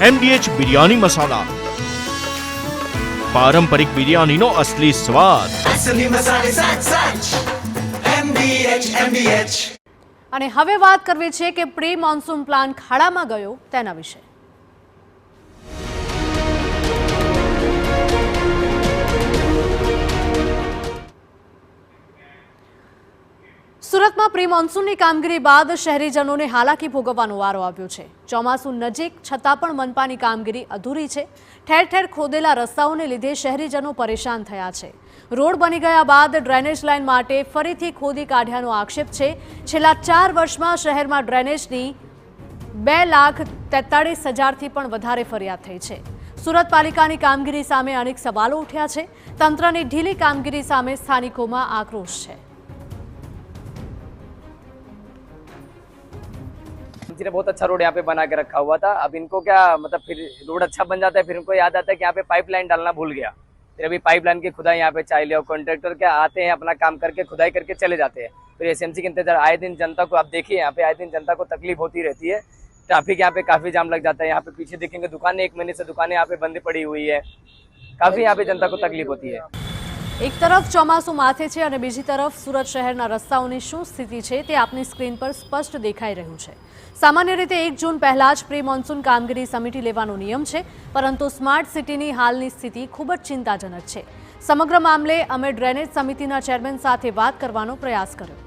MDH biryani મસાલા, પારંપરિક બિરયાનીનો અસલી સ્વાદ. असली मसाले सच सच MDH. અને હવે વાત કરવી છે કે પ્રી મોન્સૂન પ્લાન ખાડામાં ગયો તેના વિશે. સુરતમાં પ્રી મોન્સૂનની કામગીરી બાદ શહેરીજનોને હાલાકી ભોગવવાનો વારો આવ્યો છે. ચોમાસું નજીક છતાં પણ મનપાની કામગીરી અધૂરી છે. ઠેર ઠેર ખોદેલા રસ્તાઓને લીધે શહેરીજનો પરેશાન થયા છે. રોડ બની ગયા બાદ ડ્રેનેજ લાઇન માટે ફરીથી ખોદી કાઢ્યાનો આક્ષેપ છે. છેલ્લા 4 વર્ષમાં શહેરમાં ડ્રેનેજની 2,43,000થી પણ વધારે ફરિયાદ થઈ છે. સુરત પાલિકાની કામગીરી સામે અનેક સવાલો ઉઠ્યા છે. તંત્રની ઢીલી કામગીરી સામે સ્થાનિકોમાં આક્રોશ છે. ने बहुत अच्छा रोड यहाँ पे बना के रखा हुआ था. अब इनको क्या मतलब फिर रोड अच्छा बन जाता है, फिर इनको याद आता है कि यहाँ पे पाइपलाइन डालना भूल गया. फिर अभी पाइपलाइन की खुदाई यहाँ पे चाहिए और कॉन्ट्रैक्टर क्या आते हैं अपना काम करके खुदाई करके चले जाते हैं. फिर एसएमसी के इंतजार आए दिन जनता को आप देखिए यहाँ पे आए दिन जनता को तकलीफ होती रहती है. ट्रैफिक यहाँ पे काफी जाम लग जाता है. यहाँ पे पीछे देखेंगे दुकानें 1 महीने से दुकानें यहाँ पे बंद पड़ी हुई है. काफी यहाँ पे जनता को तकलीफ होती है. એક તરફ ચોમાસું માથે છે અને બીજી તરફ સુરત શહેરના રસ્તાઓની શું સ્થિતિ છે તે આપની સ્ક્રીન પર સ્પષ્ટ દેખાઈ રહ્યું છે. સામાન્ય રીતે 1 જૂન પહેલા જ પ્રી મોન્સૂન કામગીરી સમિતિ લેવાનો નિયમ છે, પરંતુ સ્માર્ટ સિટીની હાલની સ્થિતિ ખૂબ જ ચિંતાજનક છે. સમગ્ર મામલે અમે ડ્રેનેજ સમિતિના ચેરમેન સાથે વાત કરવાનો પ્રયાસ કર્યો.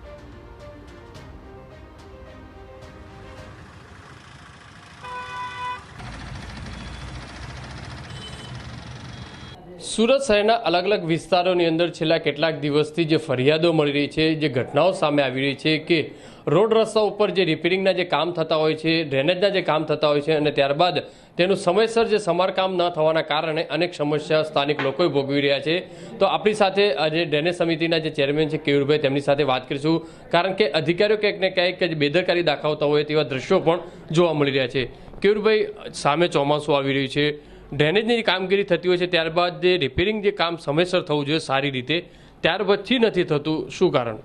સુરત શહેરના અલગ અલગ વિસ્તારોની અંદર છેલ્લા કેટલાક દિવસથી જે ફરિયાદો મળી રહી છે, જે ઘટનાઓ સામે આવી રહી છે કે રોડ રસ્તા ઉપર જે રિપેરિંગના જે કામ થતા હોય છે, ડ્રેનેજના જે કામ થતા હોય છે અને ત્યારબાદ તેનું સમયસર જે સમારકામ ન થવાના કારણે અનેક સમસ્યા સ્થાનિક લોકો ભોગવી રહ્યા છે. તો આપણી સાથે આજે ડ્રેનેજ સમિતિના જે ચેરમેન છે કેયુરભાઈ, તેમની સાથે વાત કરીશું, કારણ કે અધિકારીઓ ક્યાંક ને ક્યાંક કે બેદરકારી દાખવતા હોય તેવા દ્રશ્યો પણ જોવા મળી રહ્યા છે. કેયુરભાઈ, સામે ચોમાસું આવી રહ્યું છે, ડ્રેનેજની કામગીરી થતી હોય છે, ત્યારબાદ જે રિપેરિંગ જે કામ સમયસર થવું જોઈએ સારી રીતે, ત્યાર પછી નથી થતું, શું કારણ?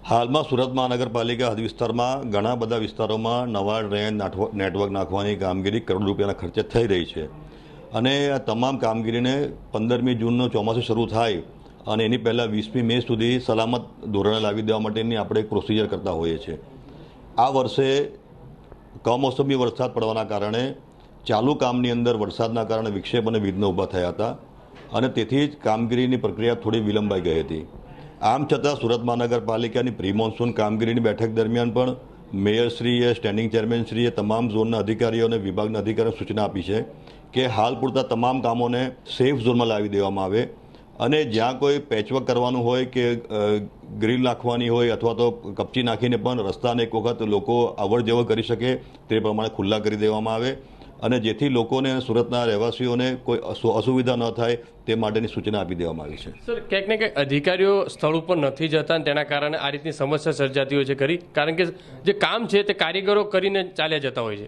હાલમાં સુરત મહાનગરપાલિકા હદ વિસ્તારમાં ઘણા બધા વિસ્તારોમાં નવા ડ્રેનેજ નેટવર્ક નાખવાની કામગીરી કરોડ રૂપિયાના ખર્ચે થઈ રહી છે. અને આ તમામ કામગીરીને 15મી જૂનનો ચોમાસું શરૂ થાય અને એની પહેલાં 20મી મે સુધી સલામત ધોરણે લાવી દેવા માટેની આપણે એક પ્રોસિજર કરતા હોઈએ છીએ. આ વર્ષે કમોસમી વરસાદ પડવાના કારણે ચાલુ કામની અંદર વરસાદના કારણે વિક્ષેપ અને વિઘ્નો ઊભા થયા હતા અને તેથી જ કામગીરીની પ્રક્રિયા થોડી વિલંબાઈ ગઈ હતી. આમ છતાં સુરત મહાનગરપાલિકાની પ્રી મોન્સૂન કામગીરીની બેઠક દરમિયાન પણ મેયરશ્રીએ, સ્ટેન્ડિંગ ચેરમેનશ્રીએ તમામ ઝોનના અધિકારીઓ અને વિભાગના અધિકારીઓને સૂચના આપી છે કે હાલ પૂરતા તમામ કામોને સેફ ઝોનમાં લાવી દેવામાં આવે અને જ્યાં કોઈ પેચવર્ક કરવાનું હોય કે ગ્રીલ નાખવાની હોય અથવા તો કપચી નાખીને પણ રસ્તાને એક વખત લોકો અવર જવર કરી શકે તે પ્રમાણે ખુલ્લા કરી દેવામાં આવે અને જેથી લોકોને સુરતના રહેવાસીઓને કોઈ અસુવિધા ન થાય તે માટેની સૂચના આપી દેવામાં આવી છે. સર, ક્યાંક ને ક્યાંક અધિકારીઓ સ્થળ ઉપર નથી જતા અને તેના કારણે આ રીતની સમસ્યા સર્જાતી હોય છે ખરી? કારણ કે જે કામ છે તે કારીગરો કરીને ચાલ્યા જતા હોય છે.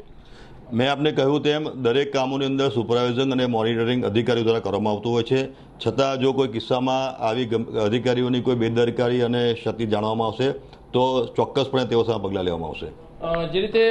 મેં આપને કહ્યું તેમ દરેક કામોની અંદર સુપરવાઇઝિંગ અને મોનિટરિંગ અધિકારીઓ દ્વારા કરવામાં આવતું હોય છે. છતાં જો કોઈ કિસ્સામાં આવી અધિકારીઓની કોઈ બેદરકારી અને ક્ષતિ જાણવામાં આવશે તો ચોક્કસપણે તેઓ સામે પગલાં લેવામાં આવશે. જે રીતે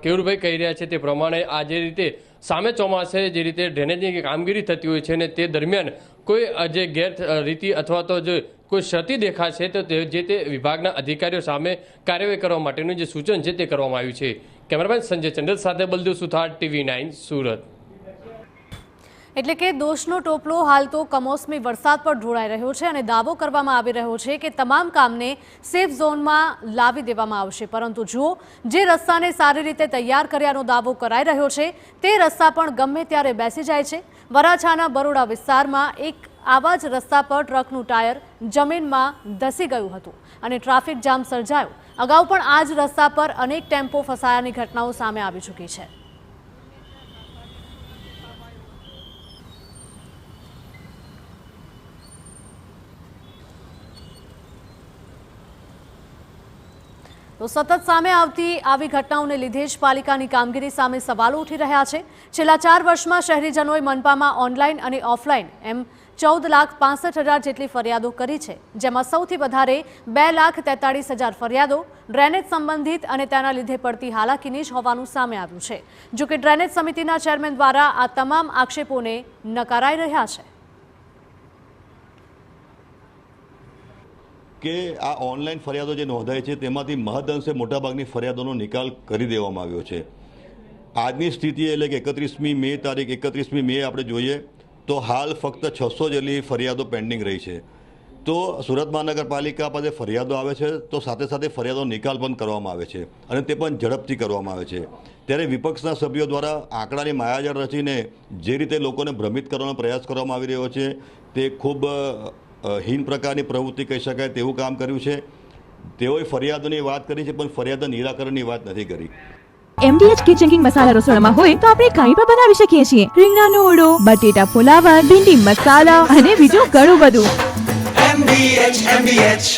કેયુરભાઈ કહી રહ્યા છે તે પ્રમાણે આ જે રીતે સામે ચોમાસે જે રીતે ડ્રેનેજની કામગીરી થતી હોય છે ને તે દરમિયાન કોઈ જે ગેરરીતિ અથવા તો જે કોઈ ક્ષતિ દેખાશે તો જે તે વિભાગના અધિકારીઓ સામે કાર્યવાહી કરવા માટેનું જે સૂચન છે તે કરવામાં આવ્યું છે. કેમેરામેન સંજય ચંડલ સાથે બલદેવ સુથાર, TV9 સુરત. એટલે કે દોષનો ટોપલો હાલ તો કમોસમી વરસાદ પર ઢોળાઈ રહ્યો છે અને દાવો કરવામાં આવી રહ્યો છે કે તમામ કામને સેફ ઝોનમાં લાવી દેવામાં આવશે. પરંતુ જુઓ, જે રસ્તાને સારી રીતે તૈયાર કર્યાનો દાવો કરાઈ રહ્યો છે તે રસ્તા પણ ગમે ત્યારે બેસી જાય છે. વરાછાના બરોડા વિસ્તારમાં એક આવા જ રસ્તા પર ટ્રકનું ટાયર જમીનમાં ધસી ગયું હતું અને ટ્રાફિક જામ સર્જાયો. અગાઉ પણ આ જ રસ્તા પર અનેક ટેમ્પો ફસાયાની ઘટનાઓ સામે આવી ચૂકી છે. તો સતત સામે આવતી આવી ઘટનાઓને લીધે જ પાલિકાની કામગીરી સામે સવાલો ઉઠી રહ્યા છે. છેલ્લા 4 વર્ષમાં શહેરીજનોએ મનપામાં ઓનલાઈન અને ઓફલાઈન એમ 14,65,000 જેટલી ફરિયાદો કરી છે, જેમાં સૌથી વધારે 2,43,000 ફરિયાદો ડ્રેનેજ સંબંધિત અને તેના લીધે પડતી હાલાકીની જ હોવાનું સામે આવ્યું છે. જો કે ડ્રેનેજ સમિતિના ચેરમેન દ્વારા આ તમામ આક્ષેપોને નકારાઈ રહ્યા છે. કે આ ઓનલાઈન ફરિયાદો જે નોંધાય છે તેમાંથી મહદઅંશે મોટાભાગની ફરિયાદોનો નિકાલ કરી દેવામાં આવ્યો છે. આજની સ્થિતિ એટલે કે 31મી મે આપણે જોઈએ તો હાલ ફક્ત 600 જેટલી ફરિયાદો પેન્ડિંગ રહી છે. તો સુરત મહાનગરપાલિકા પાસે ફરિયાદો આવે છે તો સાથે સાથે ફરિયાદો નિકાલ પણ કરવામાં આવે છે અને તે પણ ઝડપથી કરવામાં આવે છે. ત્યારે વિપક્ષના સભ્યો દ્વારા આંકડાની માયાજાળ રચીને જે રીતે લોકોને ભ્રમિત કરવાનો પ્રયાસ કરવામાં આવી રહ્યો છે તે ખૂબ હીન પ્રકારની પ્રવૃત્તિ કહી શકાય તેવું કામ કર્યું છે. તેઓએ ફરિયાદોની વાત કરી છે પણ ફરિયાદો નિરાકરણની વાત નથી કરી. MDH કિચન કિંગ મસાલા રસોડામાં હોય તો આપણે કંઈ પણ બનાવી શકીએ છીએ. રીંગણાનો ઓળો, બટેટા ફુલાવર, ભીંડી મસાલા અને બીજું ઘણું બધું. MDH